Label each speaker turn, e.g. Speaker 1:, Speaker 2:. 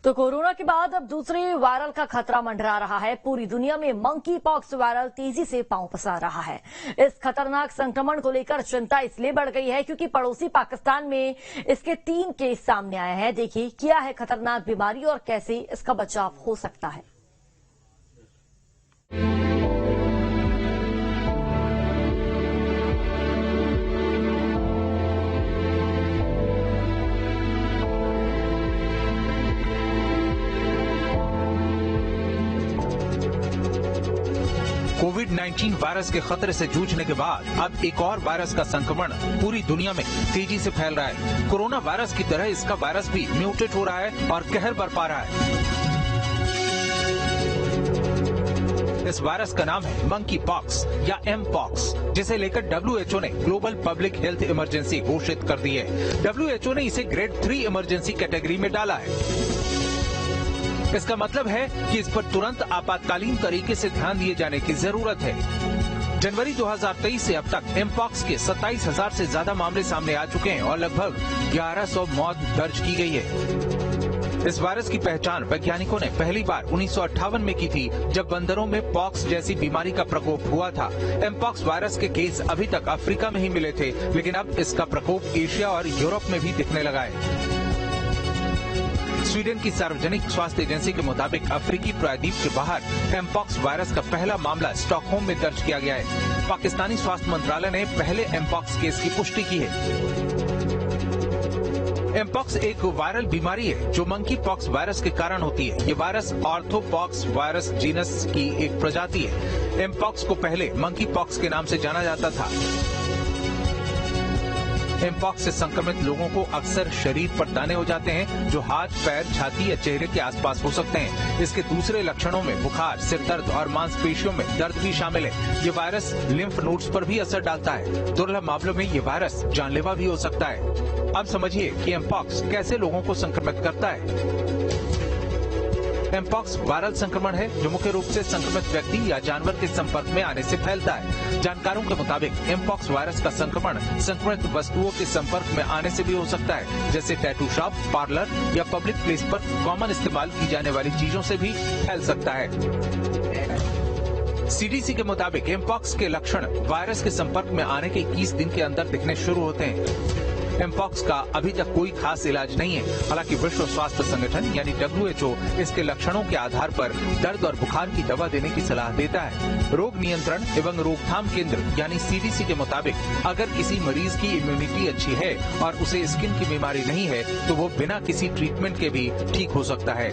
Speaker 1: तो कोरोना के बाद अब दूसरे वायरल का खतरा मंडरा रहा है। पूरी दुनिया में मंकी पॉक्स वायरल तेजी से पांव पसार रहा है। इस खतरनाक संक्रमण को लेकर चिंता इसलिए बढ़ गई है क्योंकि पड़ोसी पाकिस्तान में इसके 3 केस सामने आए हैं। देखिए क्या है खतरनाक बीमारी और कैसे इसका बचाव हो सकता है।
Speaker 2: कोविड-19 वायरस के खतरे से जूझने के बाद अब एक और वायरस का संक्रमण पूरी दुनिया में तेजी से फैल रहा है। कोरोना वायरस की तरह इसका वायरस भी म्यूटेट हो रहा है और कहर बरपा रहा है। इस वायरस का नाम है मंकी पॉक्स या एम पॉक्स, जिसे लेकर WHO ने ग्लोबल पब्लिक हेल्थ इमरजेंसी घोषित कर दी है। WHO ने इसे ग्रेड 3 इमरजेंसी कैटेगरी में डाला है। इसका मतलब है कि इस पर तुरंत आपातकालीन तरीके से ध्यान दिए जाने की जरूरत है। जनवरी 2023 से अब तक एमपॉक्स के 27,000 से ज्यादा मामले सामने आ चुके हैं और लगभग 1100 मौत दर्ज की गई है। इस वायरस की पहचान वैज्ञानिकों ने पहली बार 1958 में की थी, जब बंदरों में पॉक्स जैसी बीमारी का प्रकोप हुआ था। एमपॉक्स वायरस के केस अभी तक अफ्रीका में ही मिले थे, लेकिन अब इसका प्रकोप एशिया और यूरोप में भी दिखने लगा है। स्वीडन की सार्वजनिक स्वास्थ्य एजेंसी के मुताबिक अफ्रीकी प्रायद्वीप के बाहर एमपॉक्स वायरस का पहला मामला स्टॉकहोम में दर्ज किया गया है। पाकिस्तानी स्वास्थ्य मंत्रालय ने पहले एमपॉक्स केस की पुष्टि की है। एमपॉक्स एक वायरल बीमारी है जो मंकी पॉक्स वायरस के कारण होती है। ये वायरस ऑर्थोपॉक्स वायरस जीनस की एक प्रजाति है। एमपॉक्स को पहले मंकी पॉक्स के नाम से जाना जाता था। एमपॉक्स से संक्रमित लोगों को अक्सर शरीर पर दाने हो जाते हैं, जो हाथ, पैर, छाती या चेहरे के आसपास हो सकते हैं। इसके दूसरे लक्षणों में बुखार, सिर दर्द और मांसपेशियों में दर्द भी शामिल है। ये वायरस लिम्फ नोड्स पर भी असर डालता है। दुर्लभ मामलों में ये वायरस जानलेवा भी हो सकता है। अब समझिए कि एमपॉक्स कैसे लोगों को संक्रमित करता है। एमपॉक्स वायरल संक्रमण है जो मुख्य रूप से संक्रमित व्यक्ति या जानवर के संपर्क में आने से फैलता है। जानकारों के मुताबिक एमपॉक्स वायरस का संक्रमण संक्रमित वस्तुओं के संपर्क में आने से भी हो सकता है, जैसे टैटू शॉप, पार्लर या पब्लिक प्लेस पर कॉमन इस्तेमाल की जाने वाली चीजों से भी फैल सकता है। CDC के मुताबिक एमपॉक्स के लक्षण वायरस के संपर्क में आने के 21 दिन के अंदर दिखने शुरू होते हैं। एमपॉक्स का अभी तक कोई खास इलाज नहीं है। हालांकि विश्व स्वास्थ्य संगठन यानी WHO इसके लक्षणों के आधार पर दर्द और बुखार की दवा देने की सलाह देता है। रोग नियंत्रण एवं रोकथाम केंद्र यानी CDC के मुताबिक अगर किसी मरीज की इम्यूनिटी अच्छी है और उसे स्किन की बीमारी नहीं है, तो वो बिना किसी ट्रीटमेंट के भी ठीक हो सकता है।